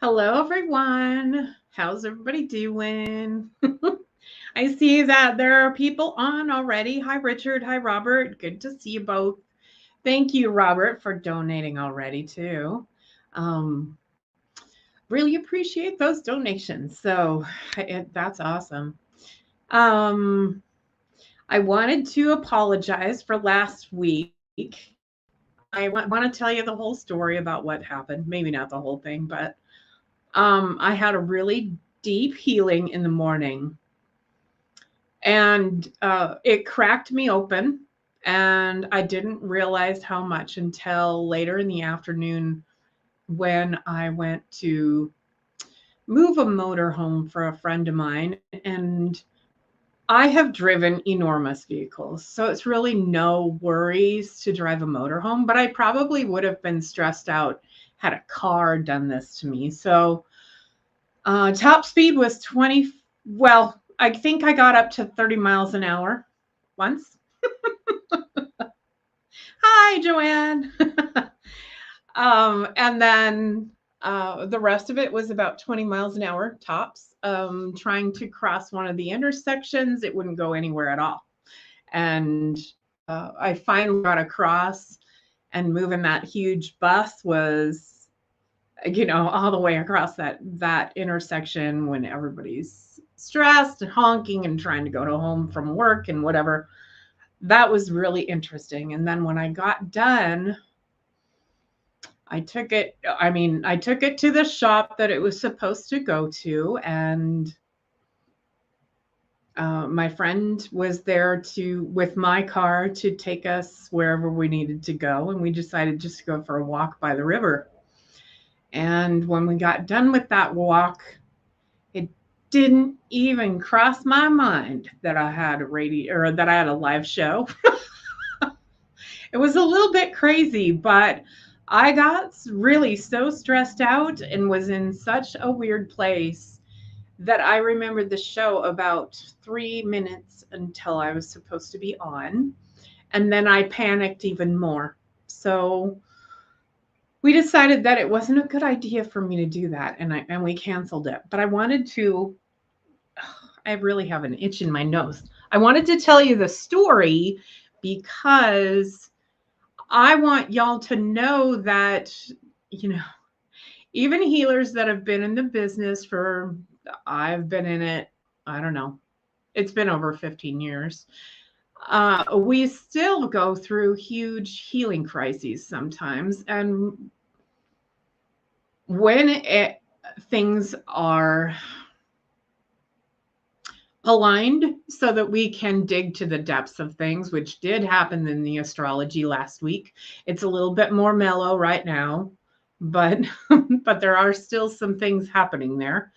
Hello, everyone. How's everybody doing? I see that there are people on already. Hi, Richard. Hi, Robert. Good to see you both. Thank you, Robert, for donating already, too. Um, really appreciate those donations. That's awesome. Um, I wanted to apologize for last week. I want to tell you the whole story about what happened. Maybe not the whole thing, but I had a really deep healing in the morning, and it cracked me open. And I didn't realize how much until later in the afternoon when I went to move a motor home for a friend of mine. And I have driven enormous vehicles, so it's really no worries to drive a motorhome, but I probably would have been stressed out had a car done this to me. So top speed was 20. Well, I think I got up to 30 miles an hour once. Hi, Joanne. And then the rest of it was about 20 miles an hour tops. Trying to cross one of the intersections, it wouldn't go anywhere at all. And I finally got across, and moving that huge bus was, all the way across that intersection when everybody's stressed and honking and trying to go to home from work and whatever. That was really interesting. And then when I got done, I took it to the shop that it was supposed to go to, and my friend was there with my car to take us wherever we needed to go, and we decided just to go for a walk by the river. And when we got done with that walk, it didn't even cross my mind that I had a live show. It was a little bit crazy, but I got really so stressed out and was in such a weird place that I remembered the show about 3 minutes until I was supposed to be on. And then I panicked even more. So we decided that it wasn't a good idea for me to do that, and we canceled it. But I really have an itch in my nose. I wanted to tell you the story because I want y'all to know that, you know, even healers that have been in the business I've been in it, I don't know, it's been over 15 years. We still go through huge healing crises sometimes. And things are aligned so that we can dig to the depths of things, which did happen in the astrology last week. It's a little bit more mellow right now, but but there are still some things happening there.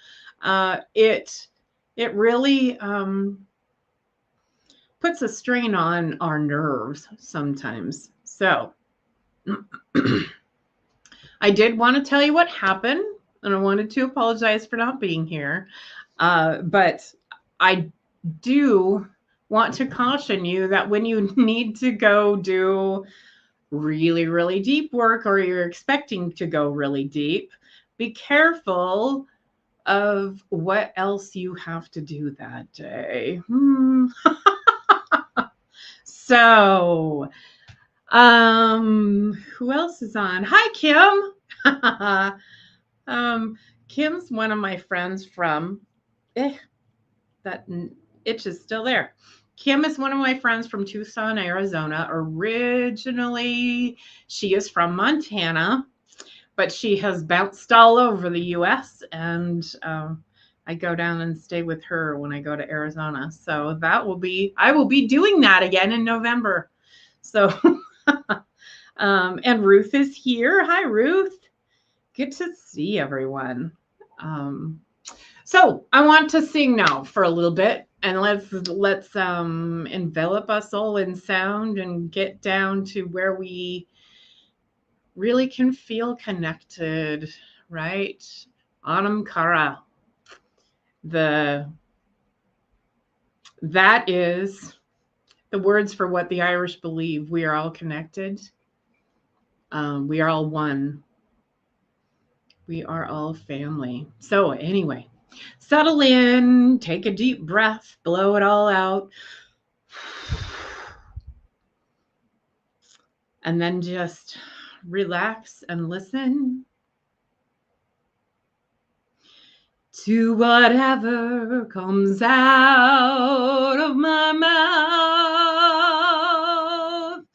It really puts a strain on our nerves sometimes. So I did want to tell you what happened, and I wanted to apologize for not being here. But I do want to caution you that when you need to go do really, really deep work, or you're expecting to go really deep, be careful of what else you have to do that day. So, who else is on? Hi, Kim. Kim's one of my friends from, that itch is still there. Kim is one of my friends from Tucson, Arizona. Originally, she is from Montana, but she has bounced all over the U.S. And I go down and stay with her when I go to Arizona. So I will be doing that again in November. So, and Ruth is here. Hi, Ruth. Good to see everyone. So I want to sing now for a little bit, and let's envelop us all in sound and get down to where we really can feel connected, right? Anam Cara. That is the words for what the Irish believe. We are all connected. We are all one. We are all family. So, anyway, settle in, take a deep breath, blow it all out, and then just relax and listen to whatever comes out of my mouth,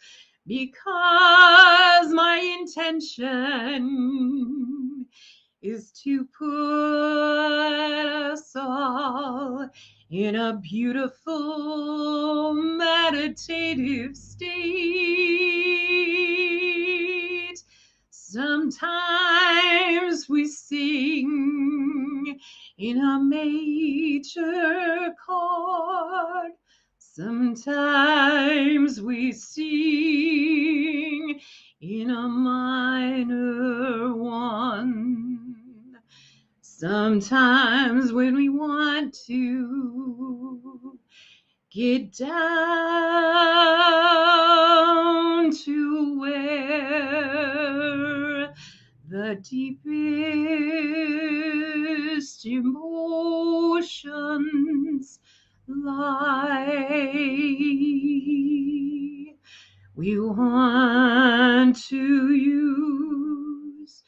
because my intention is to put us all in a beautiful meditative state. Sometimes we sing in a major chord. Sometimes we sing in a minor one. Sometimes when we want to get down to where the deepest emotions lie, we want to use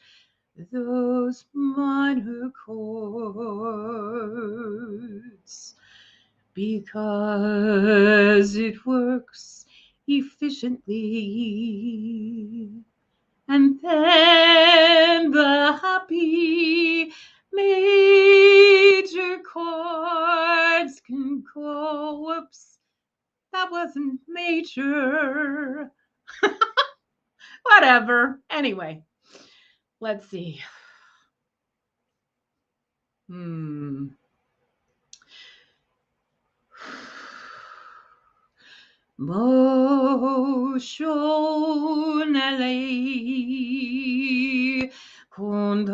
those minor chords because it works efficiently. And then the happy major chords can go. Whoops, that wasn't major. Whatever. Anyway, let's see. Motionally kundari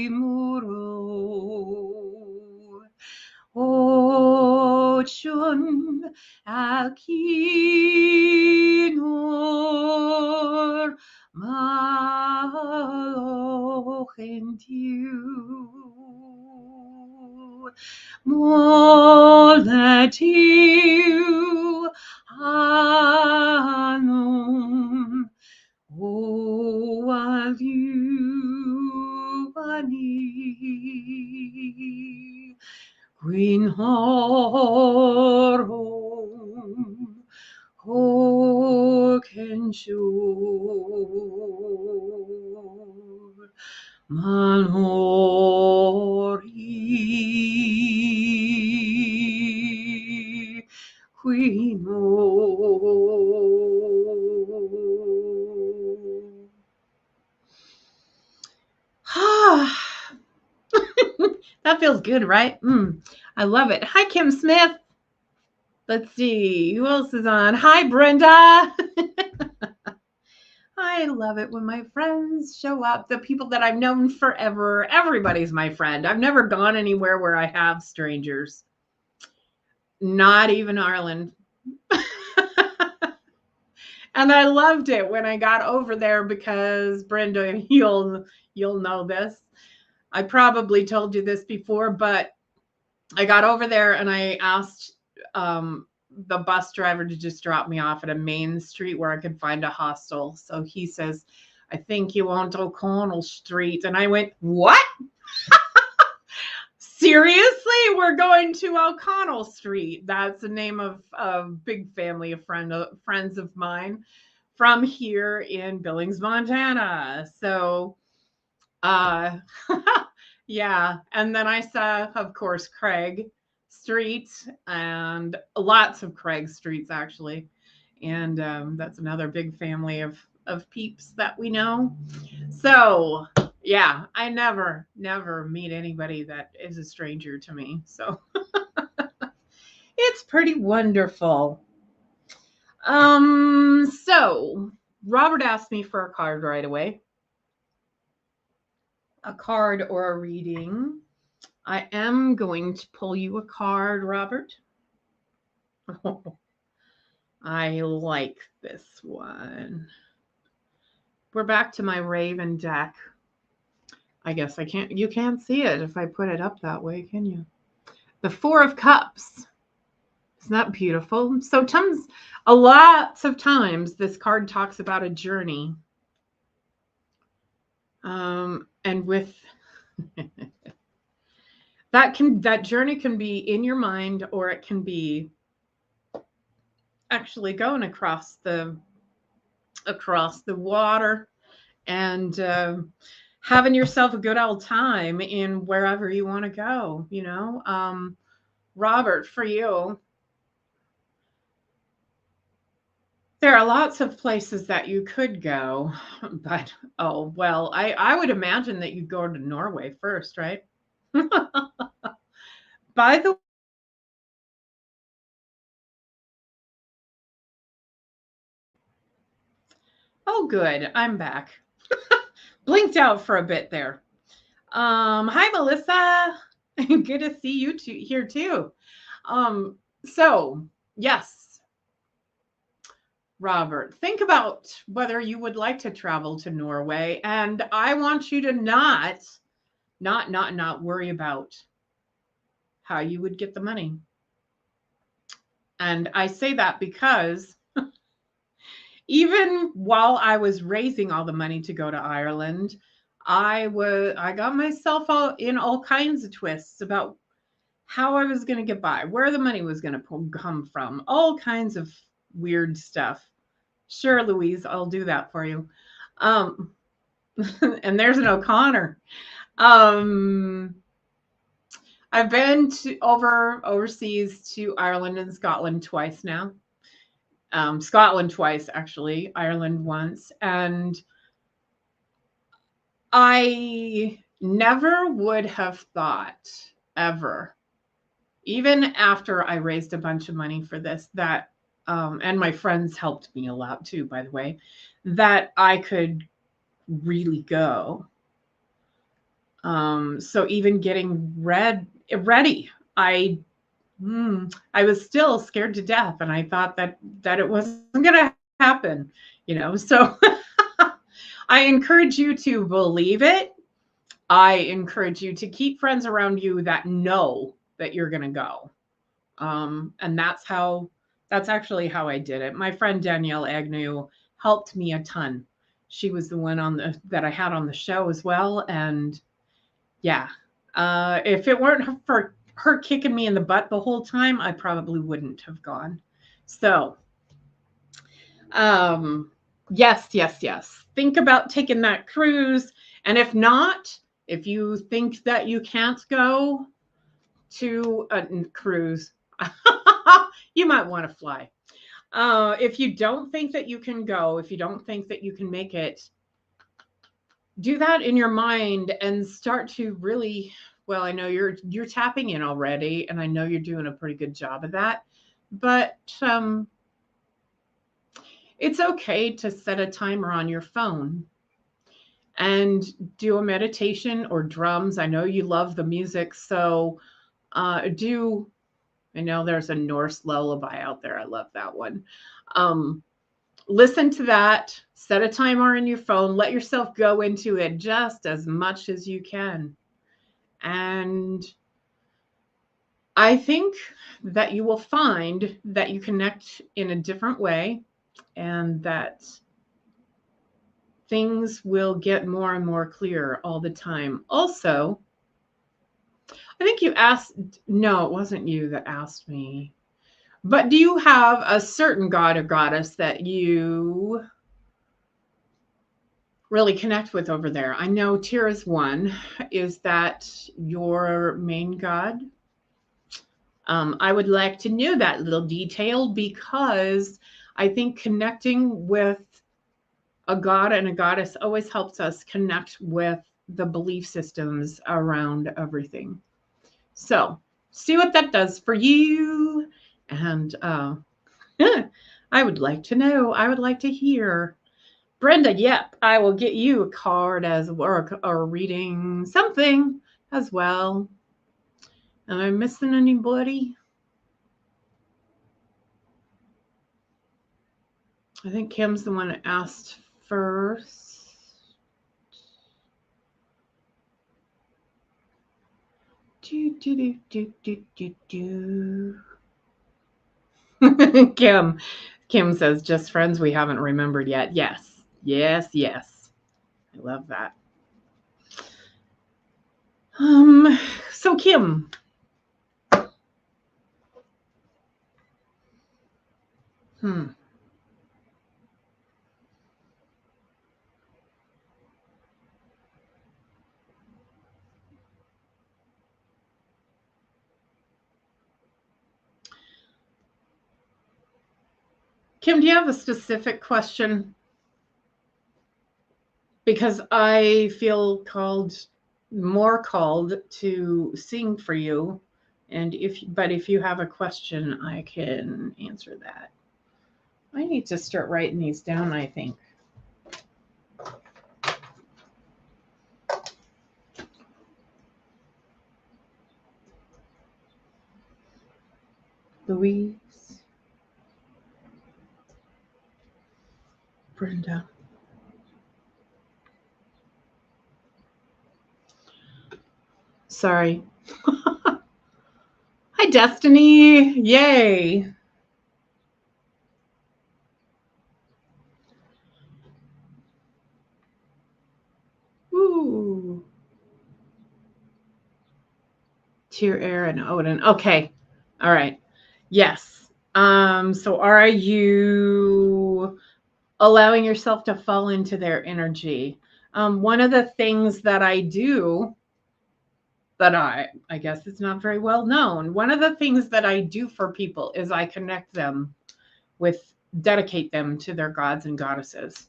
muro ochun akinor malohentiu Molatiu anum oaliuani Queen horum hocentur manori quino. That feels good, right? I love it. Hi, Kim Smith. Let's see, who else is on? Hi, Brenda. I love it when my friends show up, the people that I've known forever. Everybody's my friend. I've never gone anywhere where I have strangers. Not even Ireland. And I loved it when I got over there because, Brenda, you'll know this. I probably told you this before, but I got over there and I asked the bus driver to just drop me off at a main street where I could find a hostel. So he says, I think you want O'Connell Street. And I went, what? Seriously? We're going to O'Connell Street. That's the name of a big family of friends of mine from here in Billings, Montana. So, yeah. And then I saw, of course, Craig Street and lots of Craig Streets, actually. And that's another big family of peeps that we know. So, yeah, I never meet anybody that is a stranger to me. So it's pretty wonderful. So Robert asked me for a card right away. A card or a reading. I am going to pull you a card, Robert. Oh, I like this one. we're back to my Raven deck. I guess you can't see it if I put it up that way, can you? The Four of Cups. Isn't that beautiful? So lots of times this card talks about a journey. And with that journey can be in your mind, or it can be actually going across the water and having yourself a good old time in wherever you want to go, Robert, for you, there are lots of places that you could go, but oh well, I would imagine that you'd go to Norway first, right? By the Oh, good. I'm back. Blinked out for a bit there. Hi, Melissa. Good to see you here too. So yes, Robert, think about whether you would like to travel to Norway, and I want you to not worry about how you would get the money. And I say that because even while I was raising all the money to go to Ireland, I got myself in all kinds of twists about how I was going to get by, where the money was going to come from, all kinds of weird stuff. Sure, Louise, I'll do that for you. And there's an O'Connor. I've been overseas to Ireland and Scotland twice now. Scotland twice, actually, Ireland once. And I never would have thought ever, even after I raised a bunch of money for this, that, and my friends helped me a lot too, by the way, that I could really go. So even getting ready, I was still scared to death, and I thought that it wasn't going to happen, So I encourage you to believe it. I encourage you to keep friends around you that know that you're going to go. And that's actually how I did it. My friend Danielle Agnew helped me a ton. She was the one that I had on the show as well. And yeah, if it weren't for her kicking me in the butt the whole time, I probably wouldn't have gone. So, yes. Think about taking that cruise. And if not, if you think that you can't go to a cruise, you might want to fly. If you don't think that you can go, if you don't think that you can make it, do that in your mind and start to really, well, I know you're tapping in already, and I know you're doing a pretty good job of that, but it's okay to set a timer on your phone and do a meditation or drums. I know you love the music, so I know there's a Norse lullaby out there. I love that one. Listen to that, set a timer on your phone, let yourself go into it just as much as you can. And I think that you will find that you connect in a different way and that things will get more and more clear all the time. Also, I think you asked, no, it wasn't you that asked me, but do you have a certain god or goddess that you really connect with over there? I know Tira's one. Is that your main god? I would like to know that little detail, because I think connecting with a god and a goddess always helps us connect with the belief systems around everything. So see what that does for you. And I would like to know. I would like to hear. Brenda, yep, I will get you a card or a reading, something as well. Am I missing anybody? I think Kim's the one that asked first. Do, do, do, do, do, do, do. Kim says, just friends we haven't remembered yet. Yes, yes, yes. I love that. So Kim. Kim, do you have a specific question? Because I feel more called to sing for you. And if you have a question, I can answer that. I need to start writing these down, I think. Louise. Brenda. Sorry. Hi, Destiny. Yay. Woo. Tier Air and Odin. Okay. All right. Yes. So are you allowing yourself to fall into their energy? One of the things that I do that I guess it's not very well known. One of the things that I do for people is I connect them with, dedicate them to their gods and goddesses.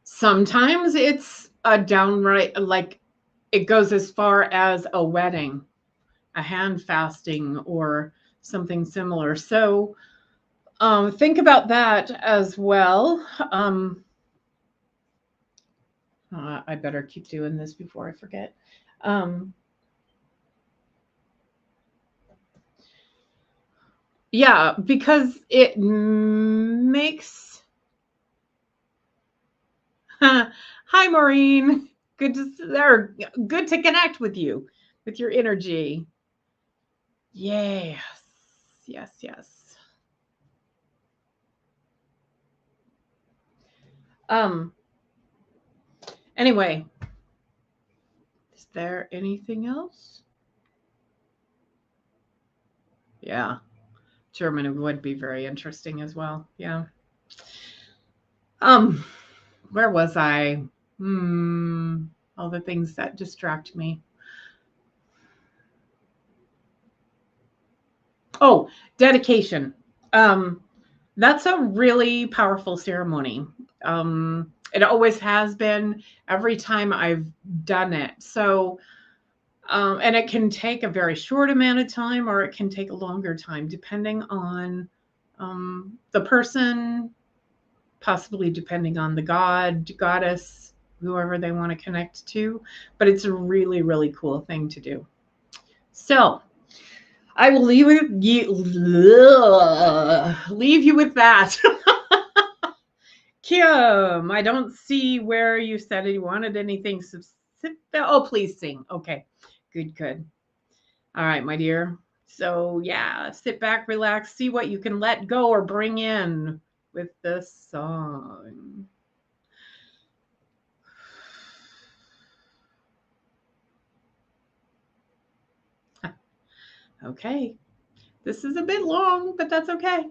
Sometimes it's a downright, like it goes as far as a wedding, a hand fasting, or something similar. So think about that as well. I better keep doing this before I forget. Yeah, because it makes. Hi, Maureen. Good to connect with you, with your energy. Yes, yes, yes. Anyway, is there anything else? Yeah, German would be very interesting as well. Yeah. Where was I? All the things that distract me. Oh, dedication. That's a really powerful ceremony. It always has been every time I've done it. So, and it can take a very short amount of time or it can take a longer time, depending on the person, possibly depending on the god, goddess, whoever they want to connect to. But it's a really, really cool thing to do. So, I will leave you with that. Kim, I don't see where you said you wanted anything specific. Oh, please sing. Okay, good, good. All right, my dear. So, yeah, sit back, relax, see what you can let go or bring in with this song. Okay, this is a bit long, but that's okay.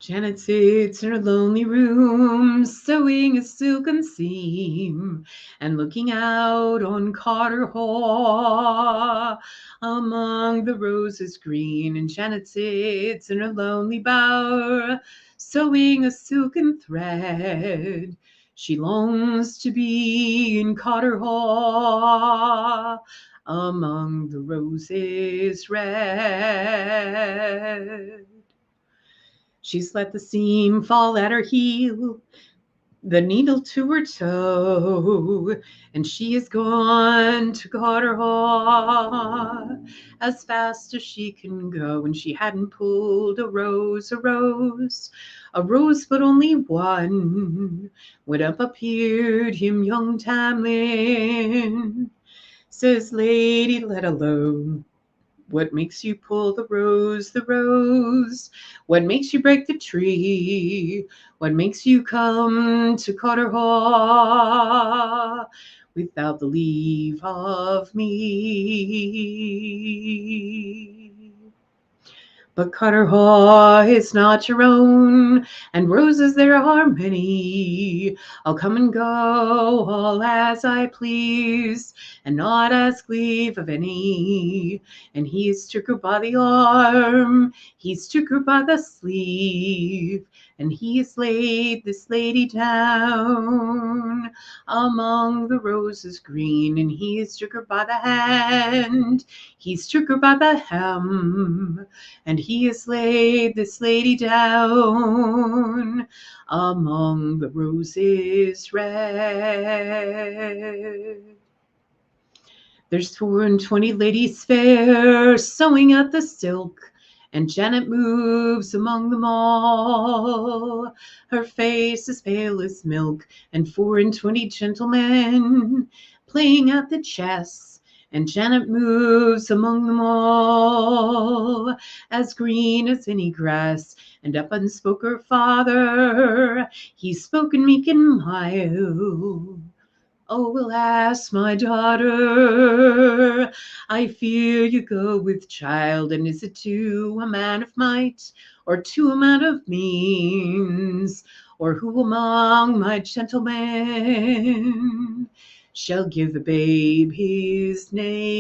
Janet sits in her lonely room, sewing a silken seam, and looking out on Carter Hall among the roses green. And Janet sits in her lonely bower, sewing a silken thread. She longs to be in Carter Hall among the roses red. She's let the seam fall at her heel, the needle to her toe, and she is gone to Carter Hall as fast as she can go. And she hadn't pulled a rose, but only one, when up appeared him young Tamlin, Says lady, let alone. What makes you pull the rose, the rose? What makes you break the tree? What makes you come to Carter Hall without the leave of me? But Carter Hall is not your own, and roses there are many. I'll come and go all as I please, and not ask leave of any. And he's took her by the arm, he's took her by the sleeve, and he's laid this lady down among the roses green, and he's took her by the hand, he's took her by the hem, and he has laid this lady down among the roses red. There's 24 ladies fair sewing at the silk, and Janet moves among them all. Her face is pale as milk, and 24 gentlemen playing at the chess, and Janet moves among them all, as green as any grass. And up unspoke her father, he spoken meek and mild. Oh, alas, my daughter, I fear you go with child. And is it to a man of might, or to a man of means, or who among my gentlemen shall give the babe his name?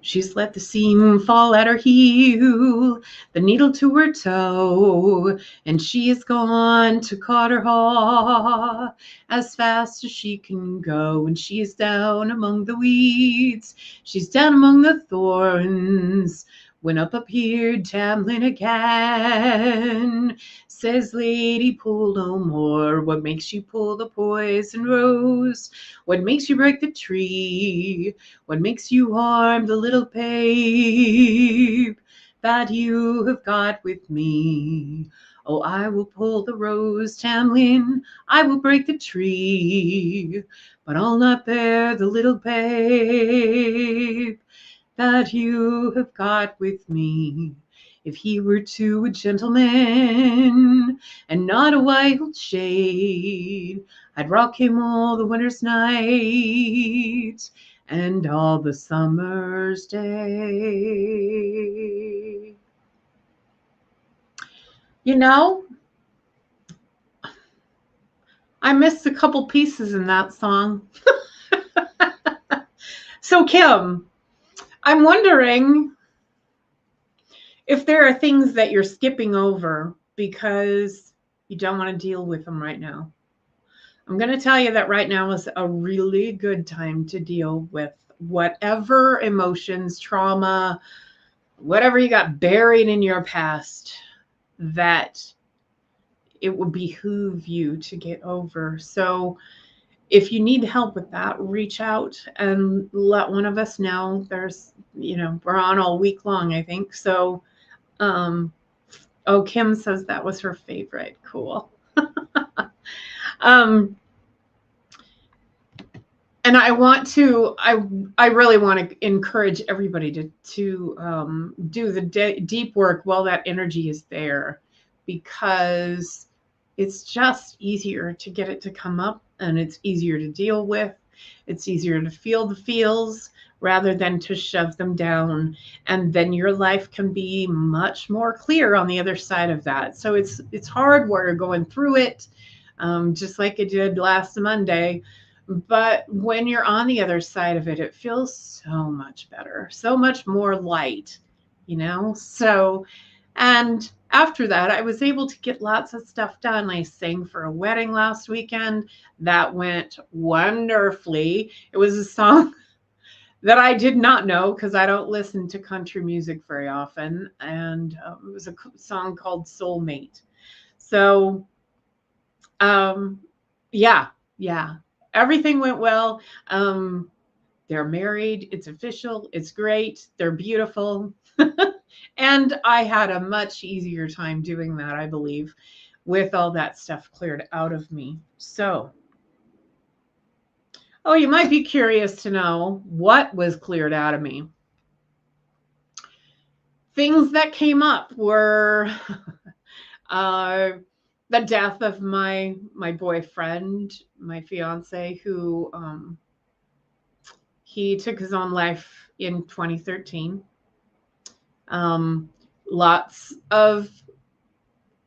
She's let the seam fall at her heel, the needle to her toe, and she is gone to Carter Hall as fast as she can go. And she is down among the weeds, she's down among the thorns, when up appeared Tamlin again. Says, lady, pull no more. What makes you pull the poison rose? What makes you break the tree? What makes you harm the little babe that you have got with me? Oh, I will pull the rose, Tamlin, I will break the tree, but I'll not bear the little babe that you have got with me. If he were to a gentleman and not a wild shade, I'd rock him all the winter's night and all the summer's day. You know, I missed a couple pieces in that song. So, Kim, I'm wondering if there are things that you're skipping over because you don't want to deal with them right now. I'm going to tell you that right now is a really good time to deal with whatever emotions, trauma, whatever you got buried in your past that it would behoove you to get over. So if you need help with that, reach out and let one of us know. There's, we're on all week long, I think. So, Kim says that was her favorite. Cool. And I really want to encourage everybody to do the deep work while that energy is there, because it's just easier to get it to come up, and it's easier to deal with. It's easier to feel the feels rather than to shove them down. And then your life can be much more clear on the other side of that. So it's hard work going through it, just like it did last Monday. But when you're on the other side of it, it feels so much better, so much more light, So, and after that, I was able to get lots of stuff done. I sang for a wedding last weekend. That went wonderfully. It was a song that I did not know because I don't listen to country music very often. And it was a song called Soulmate. So, yeah. Everything went well. They're married. It's official. It's great. They're beautiful. And I had a much easier time doing that, I believe. with all that stuff cleared out of me. So, oh, you might be curious to know what was cleared out of me. Things that came up were the death of my boyfriend, my fiance, who he took his own life in 2013. Lots of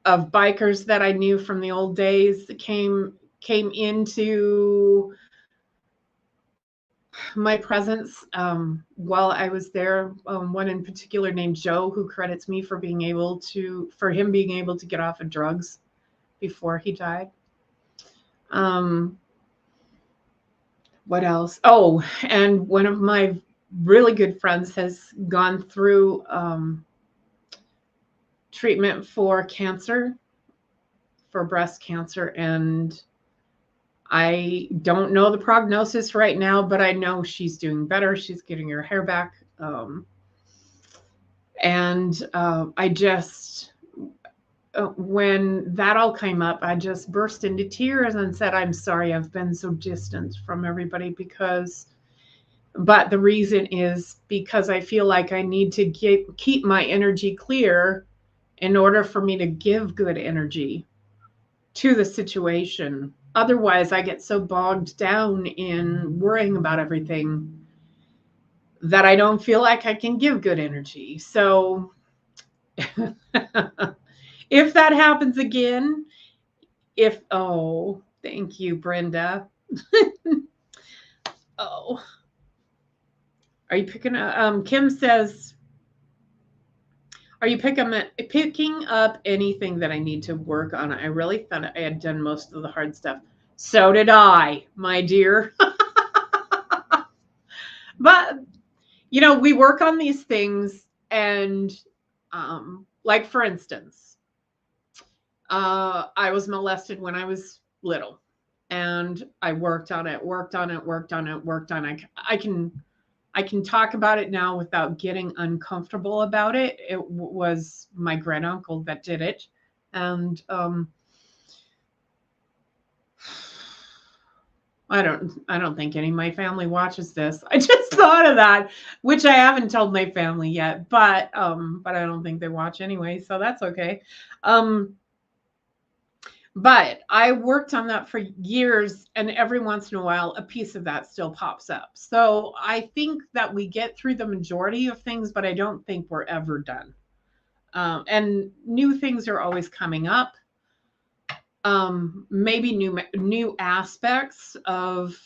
bikers that I knew from the old days came into my presence while I was there. One in particular named Joe, who credits me for him being able to get off of drugs before he died. What else? Oh, and one of my really good friends has gone through treatment for cancer, for breast cancer, and I don't know the prognosis right now, but I know she's doing better. She's getting her hair back. I just, when that all came up, I just burst into tears and said, I'm sorry I've been so distant from everybody but the reason is because I feel like I need to keep my energy clear in order for me to give good energy to the situation. Otherwise, I get so bogged down in worrying about everything that I don't feel like I can give good energy. So if that happens again, thank you, Brenda. Oh, are you picking up? Kim says, are you picking up anything that I need to work on? I really thought I had done most of the hard stuff. So did I, my dear. But, we work on these things, and like, for instance, I was molested when I was little, and I worked on it. I can talk about it now without getting uncomfortable about it. It was my granduncle that did it. And I don't think any of my family watches this. I just thought of that, which I haven't told my family yet, but I don't think they watch anyway, so that's okay. But I worked on that for years, and every once in a while, a piece of that still pops up. So I think that we get through the majority of things, but I don't think we're ever done. And new things are always coming up. Maybe new aspects of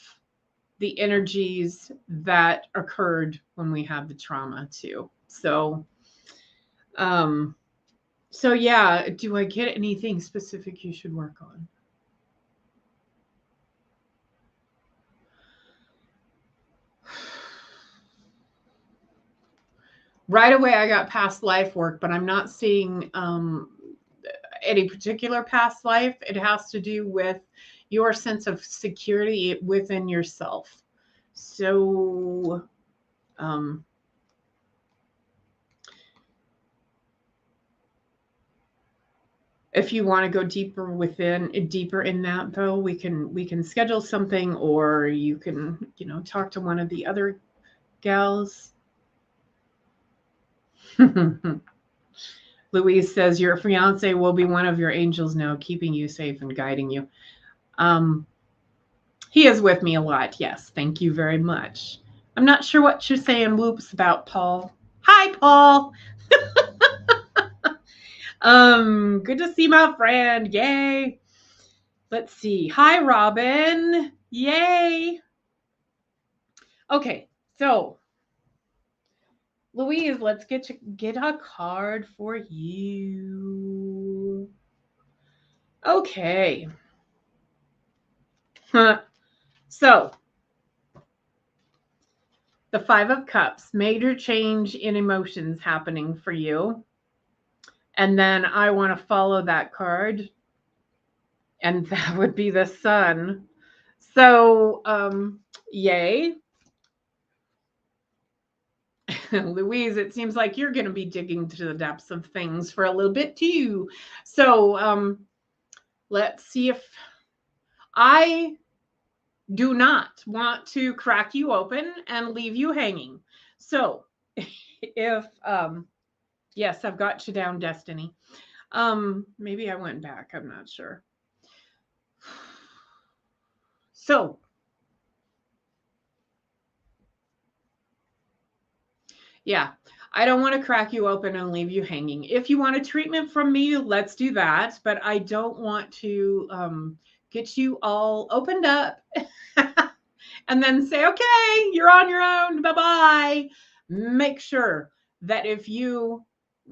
the energies that occurred when we have the trauma too. So yeah, do I get anything specific you should work on? Right away, I got past life work, but I'm not seeing any particular past life. It has to do with your sense of security within yourself. So, if you want to go deeper in that, though, we can schedule something, or you can, talk to one of the other gals. Louise says, your fiance will be one of your angels now, keeping you safe and guiding you. He is with me a lot. Yes. Thank you very much. I'm not sure what you're saying whoops about, Paul. Hi, Paul. Good to see my friend. Yay. Let's see. Hi, Robin. Yay. Okay. So, Louise, let's get a card for you. Okay. So, the 5 of Cups, major change in emotions happening for you. And then I want to follow that card, and that would be the Sun. So, yay. Louise, it seems like you're going to be digging to the depths of things for a little bit too. So, let's see if I do not want to crack you open and leave you hanging. So if, yes, I've got you down, Destiny. Maybe I went back. I'm not sure. So yeah, I don't want to crack you open and leave you hanging. If you want a treatment from me, let's do that. But I don't want to get you all opened up and then say, okay, you're on your own. Bye-bye. Make sure that if you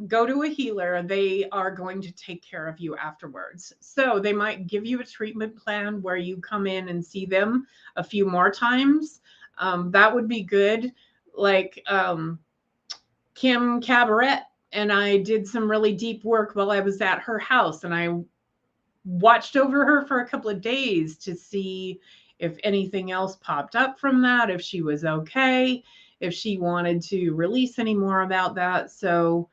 go to a healer, they are going to take care of you afterwards. So they might give you a treatment plan where you come in and see them a few more times. That would be good. Like, Kim Cabaret and I did some really deep work while I was at her house, and I watched over her for a couple of days to see if anything else popped up from that, if she was okay, if she wanted to release any more about that. So,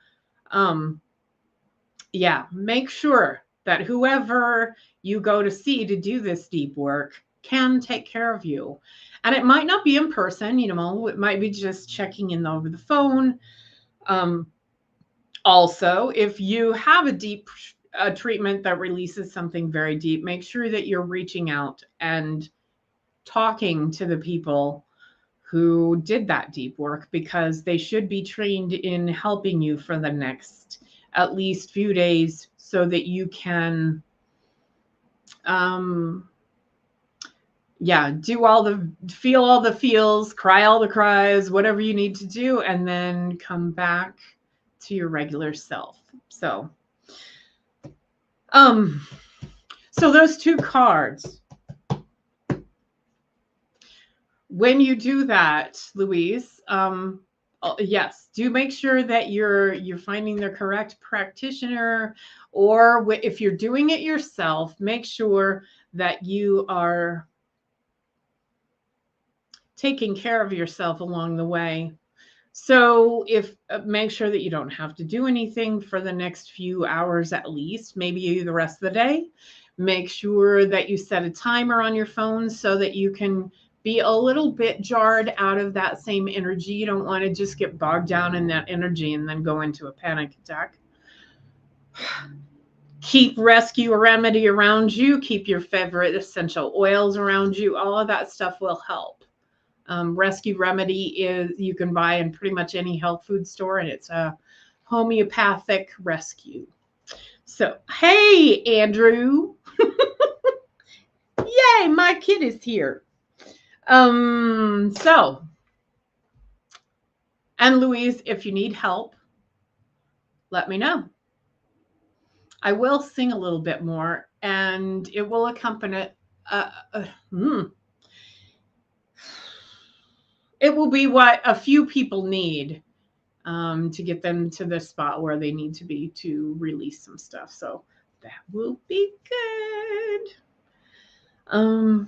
yeah, make sure that whoever you go to see to do this deep work can take care of you. And it might not be in person, it might be just checking in over the phone. Also, if you have a deep treatment that releases something very deep, make sure that you're reaching out and talking to the people who did that deep work, because they should be trained in helping you for the next at least few days so that you can feel all the feels, cry all the cries, whatever you need to do, and then come back to your regular self. So those two cards, when you do that, Louise, yes, do make sure that you're finding the correct practitioner, or if you're doing it yourself, make sure that you are taking care of yourself along the way. So make sure that you don't have to do anything for the next few hours, at least, maybe the rest of the day. Make sure that you set a timer on your phone so that you can be a little bit jarred out of that same energy. You don't want to just get bogged down in that energy and then go into a panic attack. Keep Rescue Remedy around you. Keep your favorite essential oils around you. All of that stuff will help. Rescue Remedy you can buy in pretty much any health food store, and it's a homeopathic rescue. So, hey, Andrew. Yay, my kid is here. And Louise, if you need help, let me know. I will sing a little bit more, and it will accompany it will be what a few people need to get them to the spot where they need to be to release some stuff. So that will be good.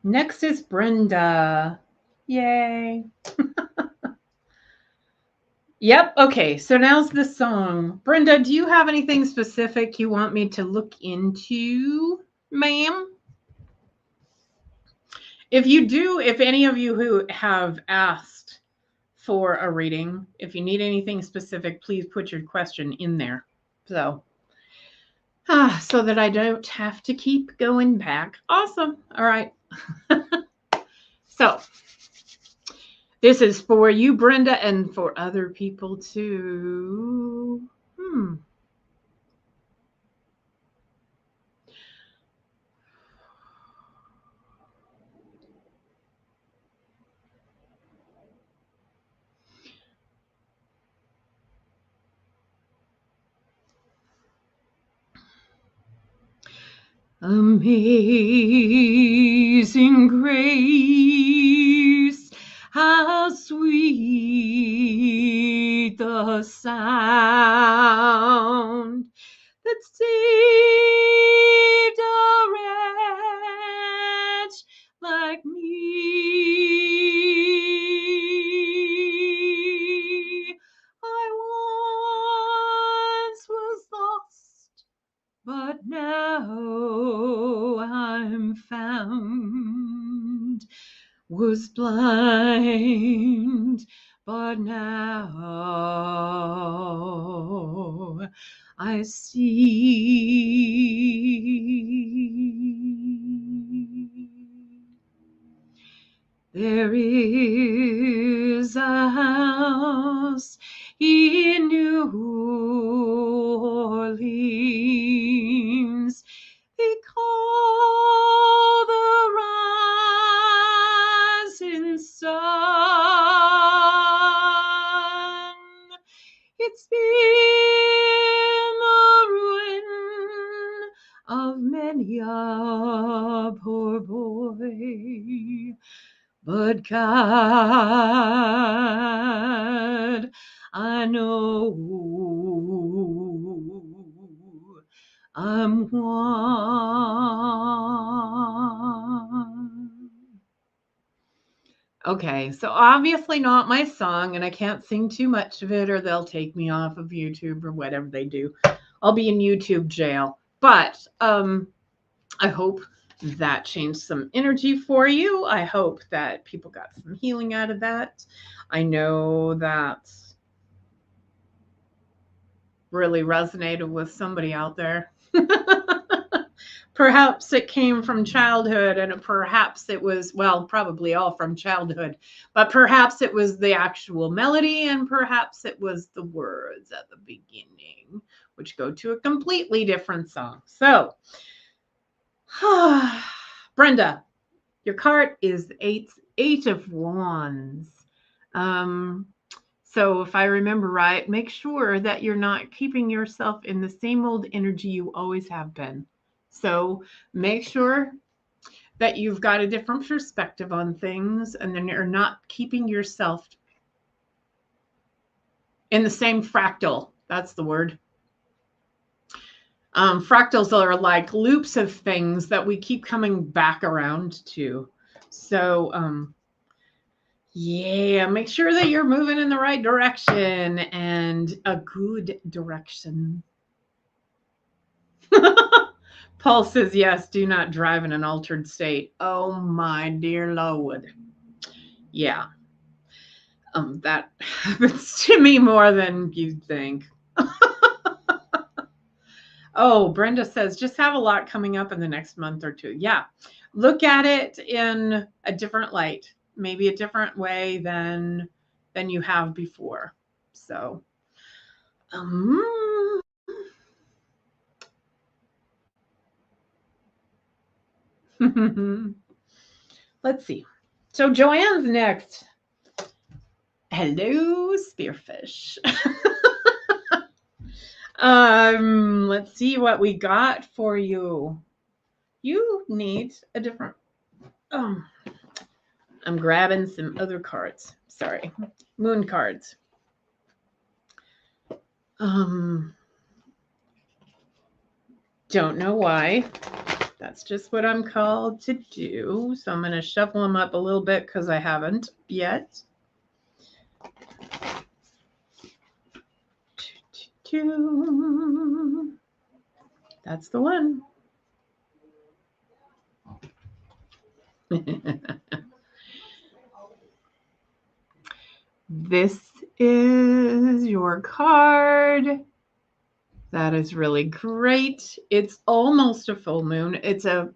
Next is Brenda. Yay. Yep. Okay. So now's the song. Brenda, do you have anything specific you want me to look into, ma'am? If you do, if any of you who have asked for a reading, if you need anything specific, please put your question in there. So that I don't have to keep going back. Awesome. All right. So this is for you, Brenda, and for other people too. Amazing grace, how sweet the sound that saved a wretch like me. I was blind, but now I see. There is a house in New Orleans they call the rising sun. It's been the ruin of many a poor boy. But God, I know I'm one. Okay, so obviously not my song, and I can't sing too much of it or they'll take me off of YouTube or whatever they do. I'll be in YouTube jail. But I hope that changed some energy for you. I hope that people got some healing out of that. I know that really resonated with somebody out there. Perhaps it came from childhood, and perhaps it was, well, probably all from childhood, but perhaps it was the actual melody, and perhaps it was the words at the beginning, which go to a completely different song. So, Brenda, your card is eight of wands. So if I remember right, make sure that you're not keeping yourself in the same old energy you always have been. So make sure that you've got a different perspective on things, and then you're not keeping yourself in the same fractal. That's the word. Fractals are like loops of things that we keep coming back around to. So, yeah, make sure that you're moving in the right direction and a good direction. Paul says, yes, do not drive in an altered state. Oh, my dear Lord. Yeah. That happens to me more than you'd think. Oh, Brenda says, just have a lot coming up in the next month or two. Yeah. Look at it in a different light, maybe a different way than you have before. So, let's see. So Joanne's next. Hello, Spearfish. Let's see what we got for you. You need a different. I'm grabbing some other cards. Sorry, moon cards. Don't know why. That's just what I'm called to do. So I'm going to shuffle them up a little bit because I haven't yet. That's the one. This is your card. That is really great. It's almost a full moon. It's a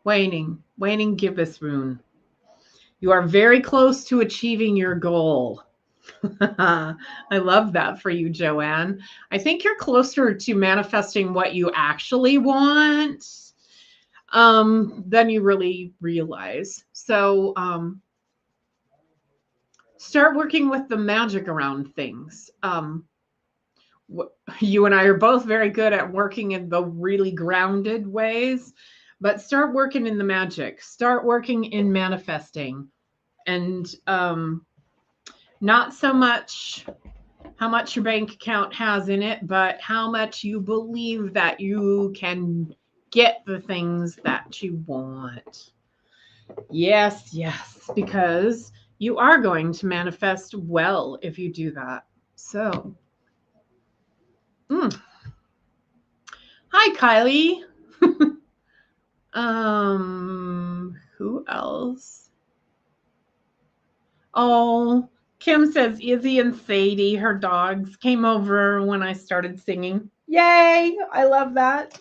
waning gibbous rune. You are very close to achieving your goal. I love that for you, Joanne. I think you're closer to manifesting what you actually want than you really realize. So start working with the magic around things. You and I are both very good at working in the really grounded ways, but start working in the magic. Start working in manifesting. And not so much how much your bank account has in it, but how much you believe that you can get the things that you want. Yes, because you are going to manifest well if you do that. So, hi, Kylie. Who else? Oh, Kim says Izzy and Sadie, her dogs, came over when I started singing. Yay! I love that.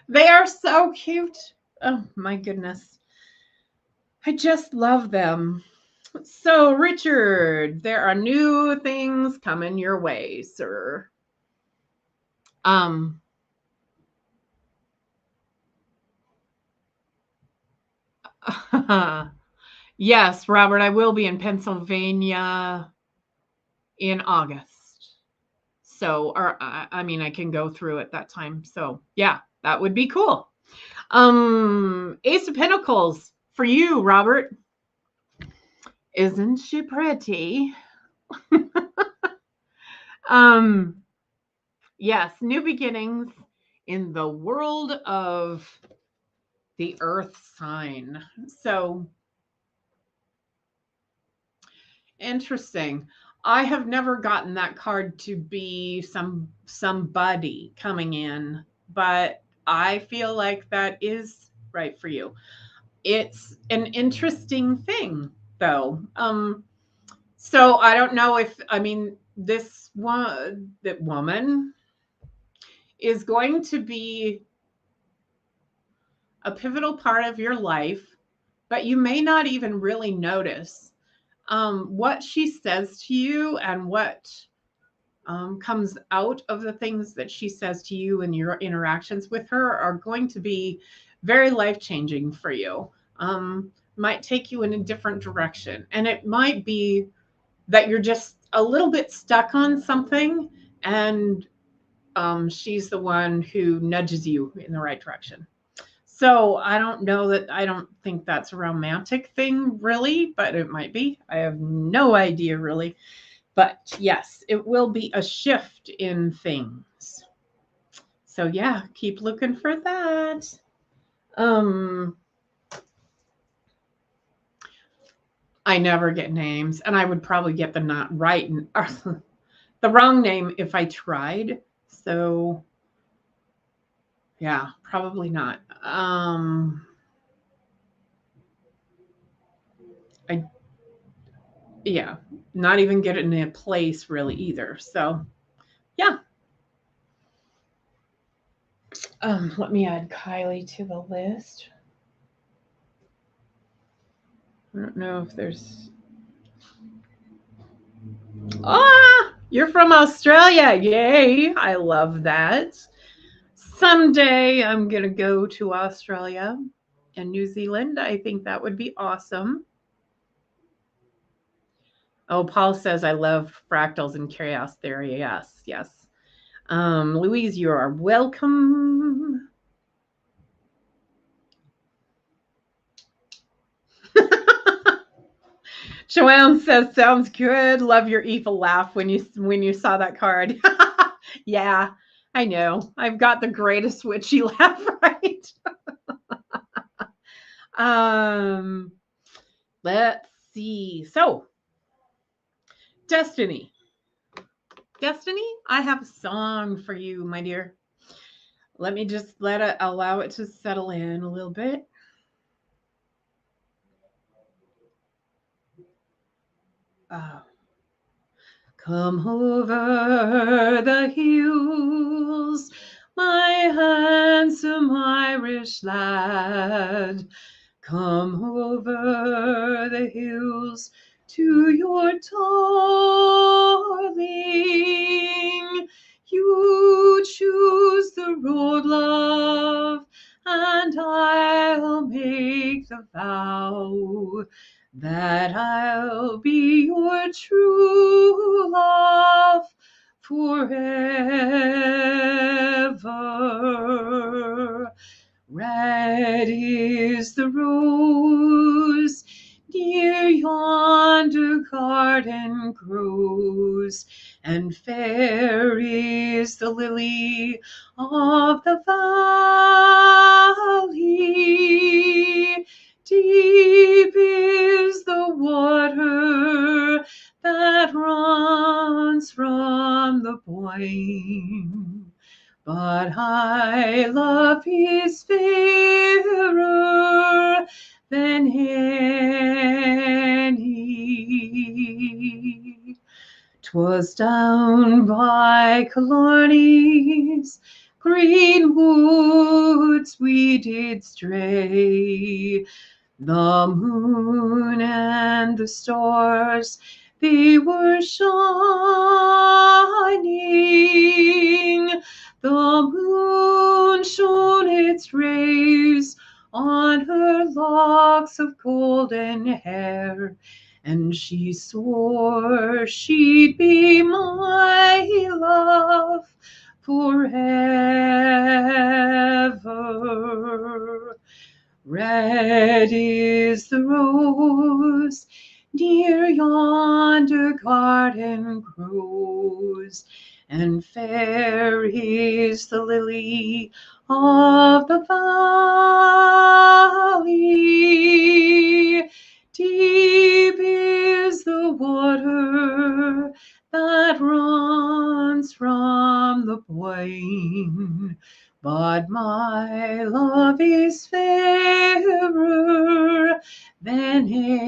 They are so cute. Oh my goodness. I just love them. So, Richard, there are new things coming your way, sir. Yes, Robert, I will be in Pennsylvania in August. So, or I mean, I can go through at that time. So, yeah, that would be cool. Ace of Pentacles for you, Robert. Isn't she pretty? Yes, new beginnings in the world of the earth sign. So interesting. I have never gotten that card to be somebody coming in, but I feel like that is right for you. It's an interesting thing though. So I don't know if this one that woman is going to be a pivotal part of your life, but you may not even really notice what she says to you and what comes out of the things that she says to you and your interactions with her are going to be very life-changing for you. Might take you in a different direction. And it might be that you're just a little bit stuck on something and she's the one who nudges you in the right direction. So I don't think that's a romantic thing really, but it might be. I have no idea really. But yes, it will be a shift in things. So yeah, keep looking for that. I never get names, and I would probably get the not right or the wrong name if I tried. So yeah, probably not. Yeah, not even get it in a place really either. So yeah. Let me add Kylie to the list. I don't know if there's. Ah, you're from Australia. Yay. I love that. Someday I'm going to go to Australia and New Zealand. I think that would be awesome. Oh, Paul says I love fractals and chaos theory. Yes, yes. Louise, you are welcome. Joanne says, sounds good. Love your evil laugh when you saw that card. Yeah, I know. I've got the greatest witchy laugh, right? Let's see. So, Destiny. Destiny, I have a song for you, my dear. Let me just allow it to settle in a little bit. Come over the hills, my handsome Irish lad. Come over the hills to your darling. You choose the road, love, and I'll make the vow that I'll be your true love forever. Red is the rose near yonder garden grows, and fair is the lily of the valley. Deep is the water that runs from the Boyne. but I love is fairer than any. 'Twas down by Killarney's green woods we did stray. The moon and the stars, they were shining. The moon shone its rays on her locks of golden hair, and she swore she'd be my love forever. Red is the rose near yonder garden grows, and fair is the lily of the valley. Deep is the water that runs from the plain, but my love is fairer than any.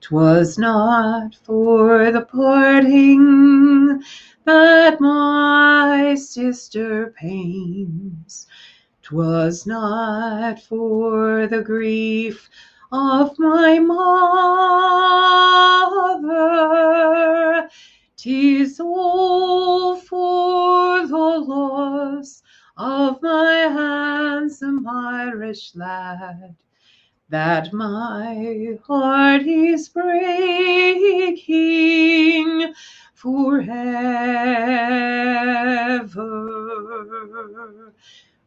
'Twas not for the parting that my sister pains. 'Twas not for the grief of my mother. 'Tis all for the loss of my handsome Irish lad that my heart is breaking forever.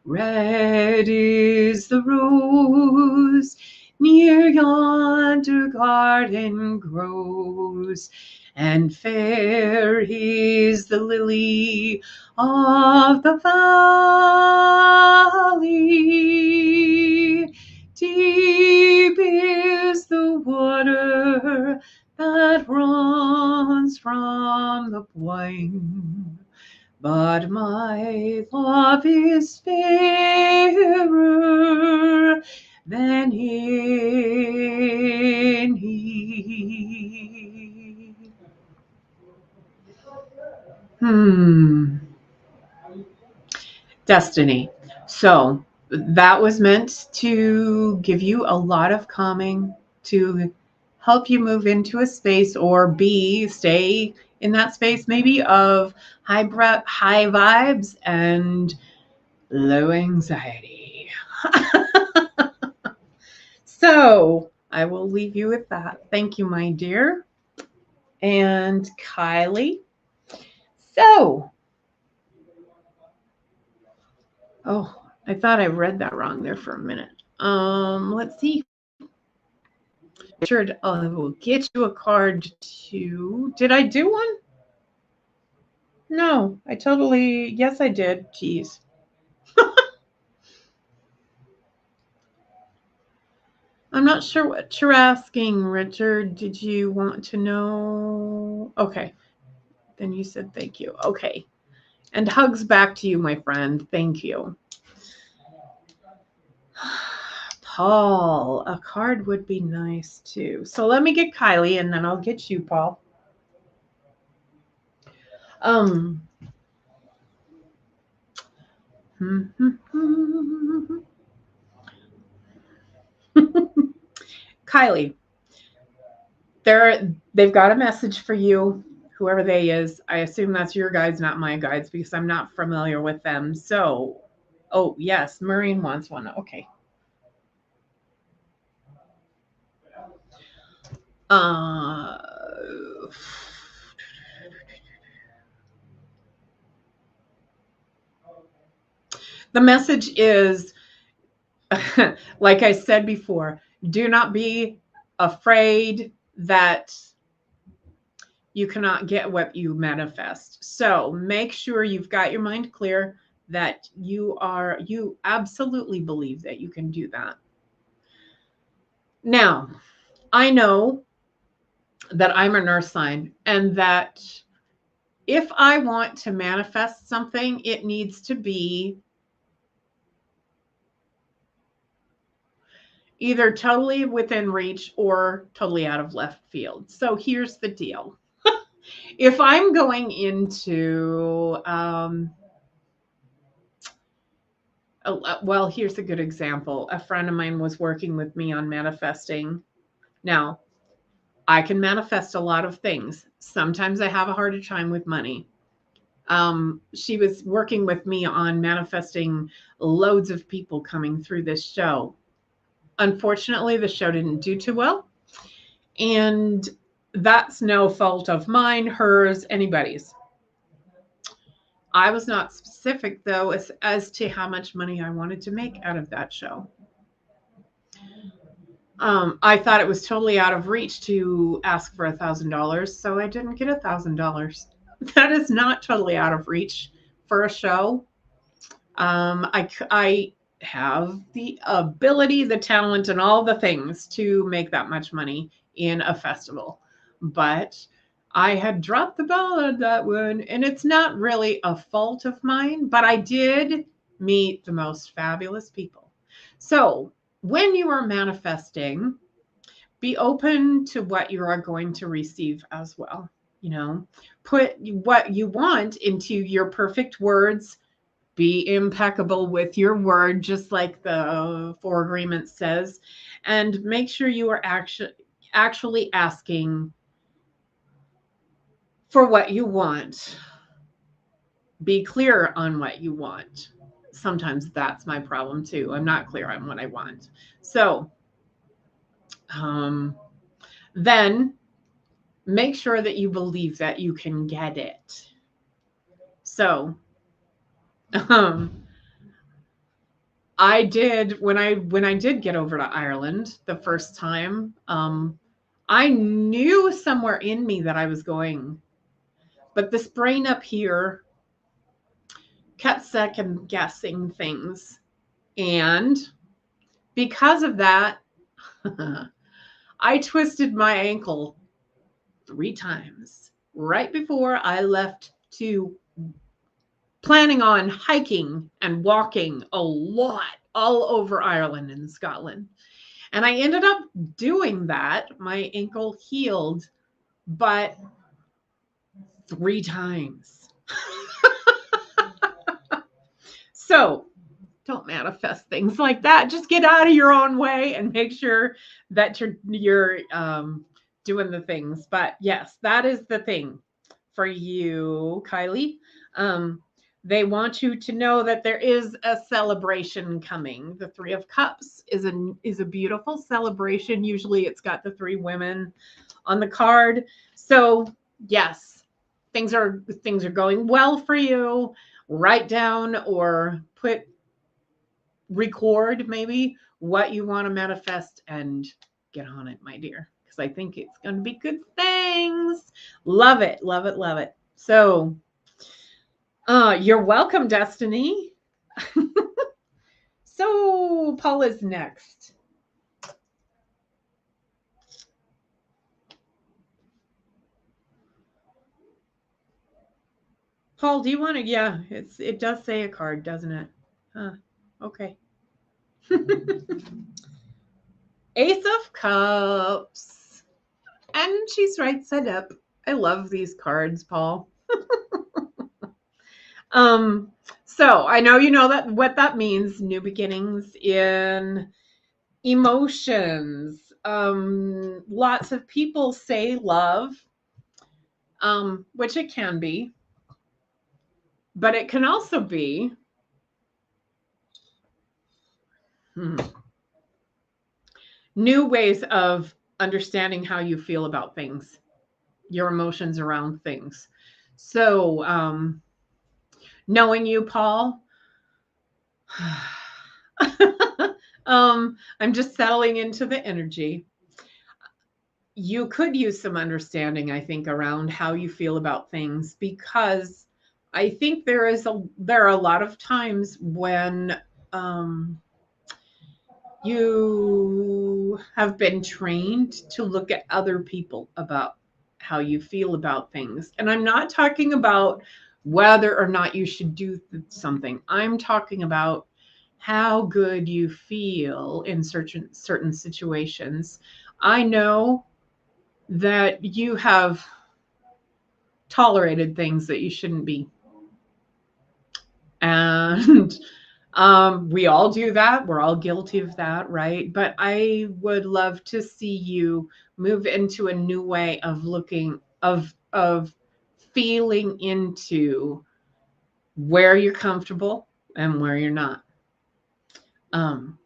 Red is the rose near yonder garden grows, and fair is the lily of the valley. Deep is the water that runs from the plain, but my love is fairer than any. Destiny. So that was meant to give you a lot of calming, to help you move into a space, or stay in that space maybe of high vibes and low anxiety. So I will leave you with that. Thank you, my dear. And Kylie. So, oh, I thought I read that wrong there for a minute. Let's see. Richard, I will get you a card too. Did I do one? No, yes, I did. Jeez. I'm not sure what you're asking, Richard. Did you want to know? Okay. Then you said thank you. Okay. And hugs back to you, my friend. Thank you. Paul, a card would be nice too. So let me get Kylie and then I'll get you, Paul. Kylie, they've got a message for you, whoever they is. I assume that's your guides, not my guides, because I'm not familiar with them. So, oh yes, Maureen wants one. Okay. The message is, like I said before, do not be afraid that you cannot get what you manifest. So make sure you've got your mind clear, that you absolutely believe that you can do that. Now, I know that I'm a nurse sign, and that if I want to manifest something, it needs to be either totally within reach or totally out of left field. So here's the deal. If I'm going into, well, here's a good example. A friend of mine was working with me on manifesting. Now, I can manifest a lot of things. Sometimes I have a harder time with money. She was working with me on manifesting loads of people coming through this show. Unfortunately, the show didn't do too well. And that's no fault of mine, hers, anybody's. I was not specific, though, as to how much money I wanted to make out of that show. I thought it was totally out of reach to ask for $1,000, so I didn't get $1,000. That is not totally out of reach for a show. I have the ability, the talent, and all the things to make that much money in a festival. But I had dropped the ball on that one, and it's not really a fault of mine, but I did meet the most fabulous people. So when you are manifesting, be open to what you are going to receive as well. You know, put what you want into your perfect words. Be impeccable with your word, just like the Four Agreements says, and make sure you are actually asking for what you want. Be clear on what you want. Sometimes that's my problem too. I'm not clear on what I want. So then make sure that you believe that you can get it. So I did when I did get over to Ireland the first time. I knew somewhere in me that I was going, but this brain up here kept second guessing things, and because of that, I twisted my ankle 3 times right before I left to planning on hiking and walking a lot all over Ireland and Scotland. And I ended up doing that. My ankle healed, but 3 times. So don't manifest things like that. Just get out of your own way and make sure that you're doing the things. But yes, that is the thing for you, Kylie. They want you to know that there is a celebration coming. The 3 of Cups is a beautiful celebration. Usually it's got the 3 women on the card. So yes, things are going well for you. Write down or record maybe what you want to manifest and get on it, my dear, because I think it's going to be good things. Love it, love it, love it. So you're welcome, Destiny. So Paula's next. Paul, do you want to? Yeah, it does say a card, doesn't it? Huh. Okay. Ace of Cups. And she's right side up. I love these cards, Paul. So I know you know that what that means, new beginnings in emotions. Lots of people say love, which it can be, but it can also be new ways of understanding how you feel about things, your emotions around things. So knowing you, Paul, I'm just settling into the energy. You could use some understanding, I think, around how you feel about things, because I think there are a lot of times when you have been trained to look at other people how you feel about things. And I'm not talking about whether or not you should do something. I'm talking about how good you feel in certain situations. I know that you have tolerated things that you shouldn't be. And we all do that. We're all guilty of that, right? But I would love to see you move into a new way of looking, of feeling into where you're comfortable and where you're not. And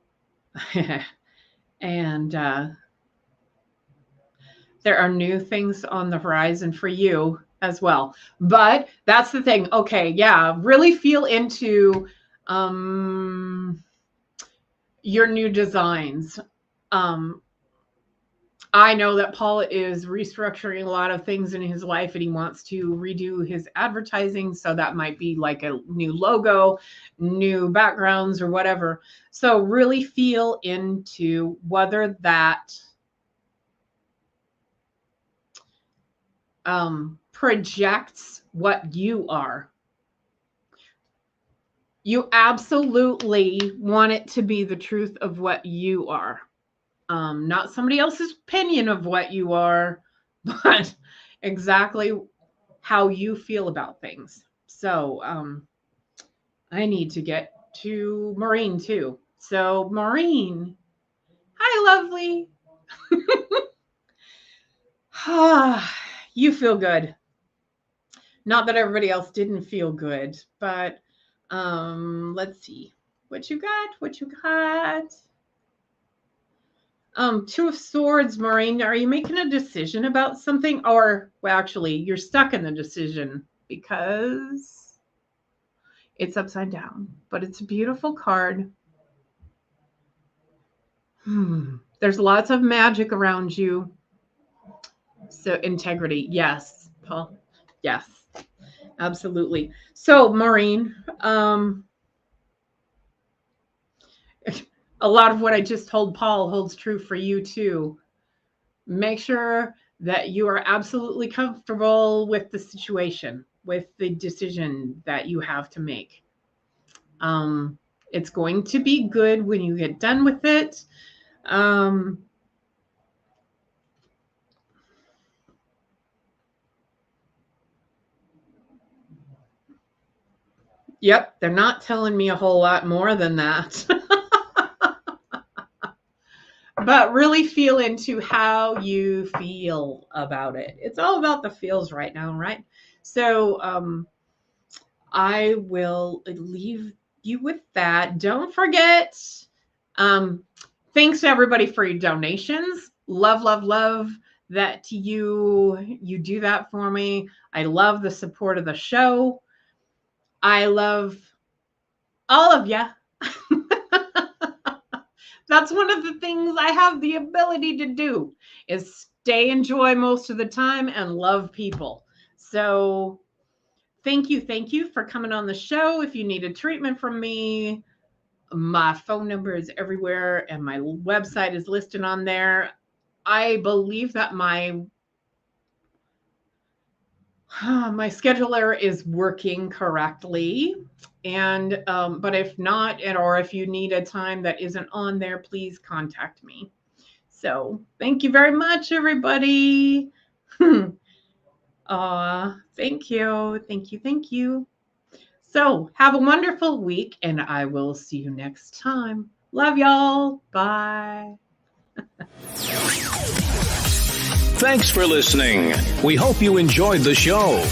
there are new things on the horizon for you as well. But that's the thing. Okay, yeah, really feel into your new designs. I know that Paul is restructuring a lot of things in his life and he wants to redo his advertising. So that might be like a new logo, new backgrounds or whatever. So really feel into whether that projects what you are. You absolutely want it to be the truth of what you are. Not somebody else's opinion of what you are, but exactly how you feel about things. So I need to get to Maureen too. So Maureen, hi, lovely. You feel good. Not that everybody else didn't feel good, but let's see what you got. Two of Swords, Maureen. Are you making a decision about something? Or, well, actually, you're stuck in the decision because it's upside down, but it's a beautiful card. There's lots of magic around you. So integrity. Yes, Paul. Yes, absolutely. So, Maureen, a lot of what I just told Paul holds true for you too. Make sure that you are absolutely comfortable with the situation, with the decision that you have to make. It's going to be good when you get done with it. Yep, they're not telling me a whole lot more than that. But really feel into how you feel about it. It's all about the feels right now, right? So I will leave you with that. Don't forget, thanks to everybody for your donations. Love that you do that for me. I love the support of the show. I love all of you. That's one of the things I have the ability to do is stay in joy most of the time and love people. So thank you for coming on the show. If you need a treatment from me, my phone number is everywhere and my website is listed on there. I believe that my scheduler is working correctly. And but if not, or if you need a time that isn't on there, please contact me. So thank you very much, everybody. Thank you. So have a wonderful week, and I will see you next time. Love y'all. Bye. Thanks for listening. We hope you enjoyed the show.